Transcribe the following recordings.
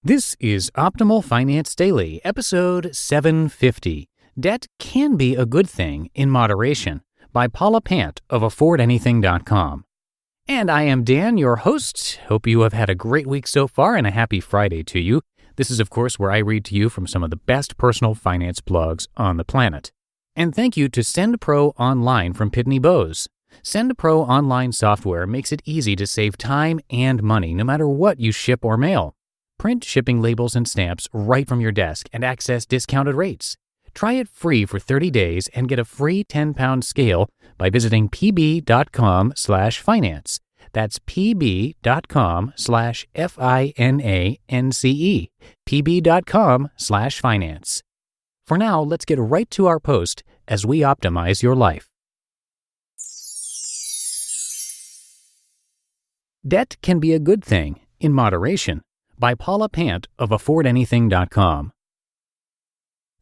This is Optimal Finance Daily, episode 750. Debt Can Be a Good Thing in Moderation by Paula Pant of AffordAnything.com. And I am Dan, your host. Hope you have had a great week so far and a happy Friday to you. This is, of course, where I read to you from some of the best personal finance blogs on the planet. And thank you to SendPro Online from Pitney Bowes. SendPro online software makes it easy to save time and money no matter what you ship or mail. Print shipping labels and stamps right from your desk and access discounted rates. Try it free for 30 days and get a free 10-pound scale by visiting pb.com/finance. That's pb.com/finance. pb.com/finance. For now, let's get right to our post as we optimize your life. Debt Can Be a Good Thing in Moderation by Paula Pant of AffordAnything.com.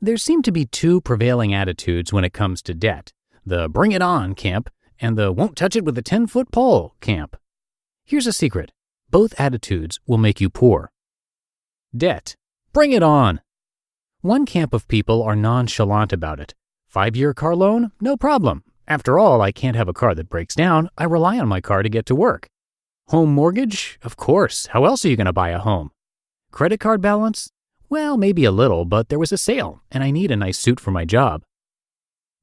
There seem to be two prevailing attitudes when it comes to debt, the bring it on camp and the won't touch it with a 10-foot pole camp. Here's a secret. Both attitudes will make you poor. Debt. Bring it on. One camp of people are nonchalant about it. 5-year car loan? No problem. After all, I can't have a car that breaks down. I rely on my car to get to work. Home mortgage? Of course. How else are you going to buy a home? Credit card balance? Well, maybe a little, but there was a sale, and I need a nice suit for my job.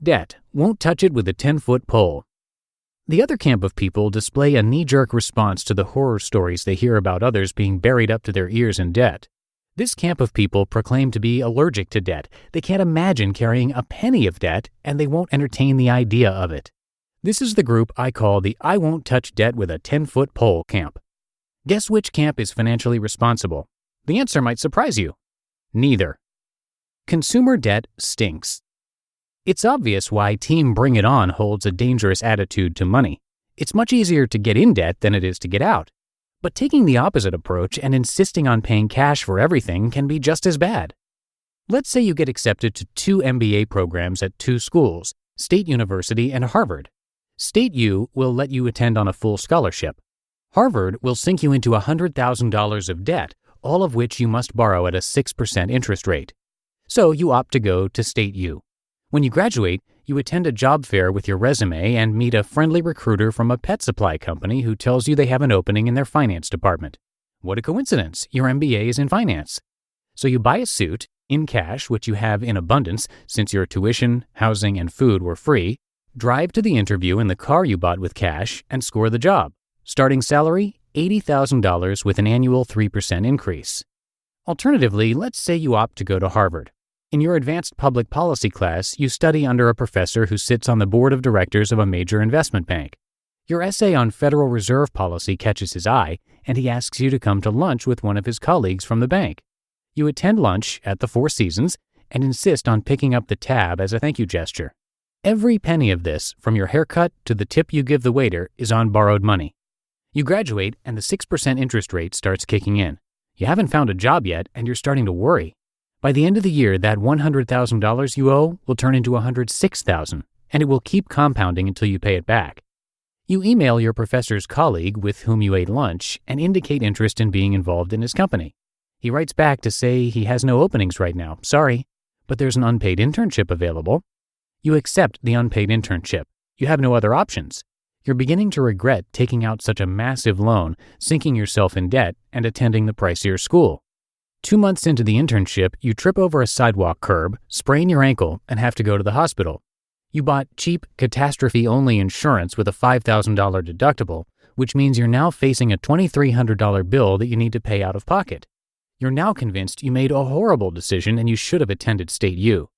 Debt. Won't touch it with a 10-foot pole. The other camp of people display a knee-jerk response to the horror stories they hear about others being buried up to their ears in debt. This camp of people proclaim to be allergic to debt. They can't imagine carrying a penny of debt, and they won't entertain the idea of it. This is the group I call the I won't touch debt with a 10-foot pole camp. Guess which camp is financially responsible? The answer might surprise you. Neither. Consumer debt stinks. It's obvious why Team Bring It On holds a dangerous attitude to money. It's much easier to get in debt than it is to get out. But taking the opposite approach and insisting on paying cash for everything can be just as bad. Let's say you get accepted to 2 MBA programs at 2 schools, State University and Harvard. State U will let you attend on a full scholarship. Harvard will sink you into $100,000 of debt, all of which you must borrow at a 6% interest rate. So you opt to go to State U. When you graduate, you attend a job fair with your resume and meet a friendly recruiter from a pet supply company who tells you they have an opening in their finance department. What a coincidence, your MBA is in finance. So you buy a suit, in cash, which you have in abundance since your tuition, housing, and food were free, drive to the interview in the car you bought with cash, and score the job. Starting salary, $80,000 with an annual 3% increase. Alternatively, let's say you opt to go to Harvard. In your advanced public policy class, you study under a professor who sits on the board of directors of a major investment bank. Your essay on Federal Reserve policy catches his eye, and he asks you to come to lunch with one of his colleagues from the bank. You attend lunch at the Four Seasons and insist on picking up the tab as a thank you gesture. Every penny of this, from your haircut to the tip you give the waiter, is on borrowed money. You graduate and the 6% interest rate starts kicking in. You haven't found a job yet and you're starting to worry. By the end of the year, that $100,000 you owe will turn into $106,000, and it will keep compounding until you pay it back. You email your professor's colleague with whom you ate lunch and indicate interest in being involved in his company. He writes back to say he has no openings right now, sorry, but there's an unpaid internship available. You accept the unpaid internship. You have no other options. You're beginning to regret taking out such a massive loan, sinking yourself in debt, and attending the pricier school. 2 months into the internship, you trip over a sidewalk curb, sprain your ankle, and have to go to the hospital. You bought cheap, catastrophe-only insurance with a $5,000 deductible, which means you're now facing a $2,300 bill that you need to pay out of pocket. You're now convinced you made a horrible decision and you should have attended State U.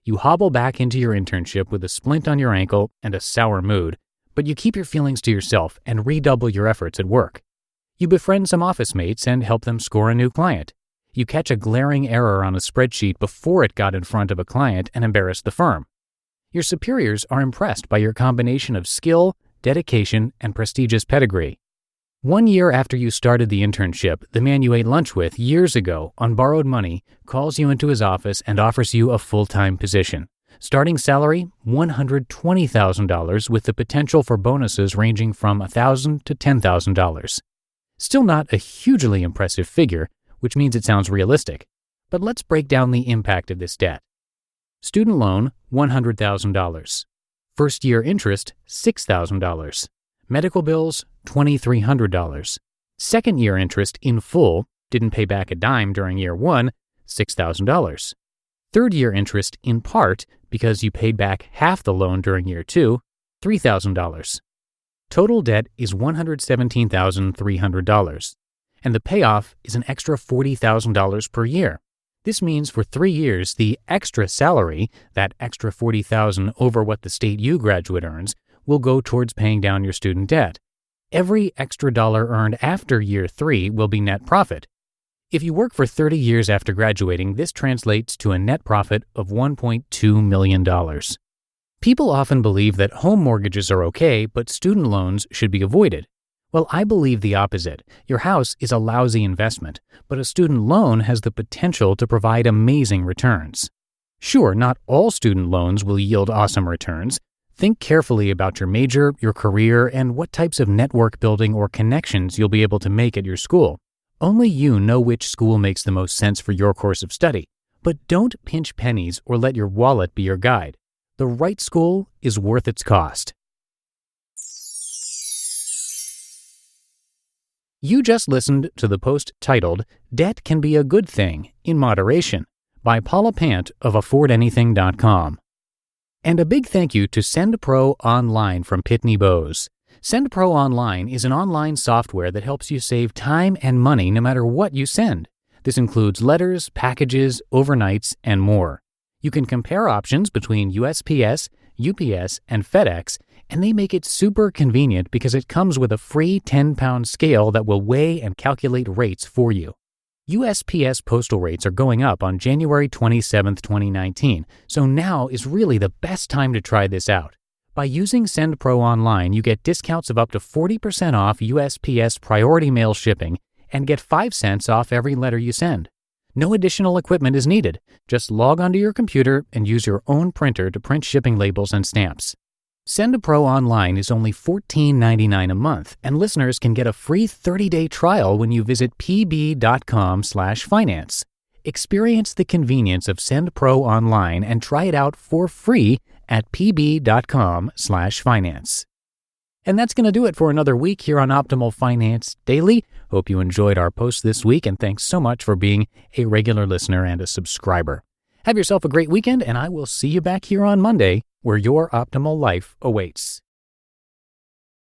You hobble back into your internship with a splint on your ankle and a sour mood, but you keep your feelings to yourself and redouble your efforts at work. You befriend some office mates and help them score a new client. You catch a glaring error on a spreadsheet before it got in front of a client and embarrass the firm. Your superiors are impressed by your combination of skill, dedication, and prestigious pedigree. 1 year after you started the internship, the man you ate lunch with years ago on borrowed money calls you into his office and offers you a full-time position. Starting salary, $120,000 with the potential for bonuses ranging from $1,000 to $10,000. Still not a hugely impressive figure, which means it sounds realistic. But let's break down the impact of this debt. Student loan, $100,000. First-year interest, $6,000. Medical bills, $2,300. Second-year interest in full, didn't pay back a dime during year 1, $6,000. Third-year interest in part, because you paid back half the loan during year 2, $3,000. Total debt is $117,300, and the payoff is an extra $40,000 per year. This means for 3 years, the extra salary, that extra $40,000 over what the State U graduate earns, will go towards paying down your student debt. Every extra dollar earned after year 3 will be net profit. If you work for 30 years after graduating, this translates to a net profit of $1.2 million. People often believe that home mortgages are okay, but student loans should be avoided. Well, I believe the opposite. Your house is a lousy investment, but a student loan has the potential to provide amazing returns. Sure, not all student loans will yield awesome returns. Think carefully about your major, your career, and what types of network building or connections you'll be able to make at your school. Only you know which school makes the most sense for your course of study. But don't pinch pennies or let your wallet be your guide. The right school is worth its cost. You just listened to the post titled, "Debt Can Be a Good Thing in Moderation" by Paula Pant of AffordAnything.com. And a big thank you to SendPro Online from Pitney Bowes. SendPro Online is an online software that helps you save time and money no matter what you send. This includes letters, packages, overnights, and more. You can compare options between USPS, UPS, and FedEx, and they make it super convenient because it comes with a free 10-pound scale that will weigh and calculate rates for you. USPS postal rates are going up on January 27, 2019, so now is really the best time to try this out. By using SendPro Online, you get discounts of up to 40% off USPS Priority Mail shipping and get 5 cents off every letter you send. No additional equipment is needed. Just log onto your computer and use your own printer to print shipping labels and stamps. SendPro Online is only $14.99 a month, and listeners can get a free 30-day trial when you visit pb.com/finance. Experience the convenience of SendPro Online and try it out for free at pb.com/finance. And that's going to do it for another week here on Optimal Finance Daily. Hope you enjoyed our post this week, and thanks so much for being a regular listener and a subscriber. Have yourself a great weekend, and I will see you back here on Monday, where your optimal life awaits.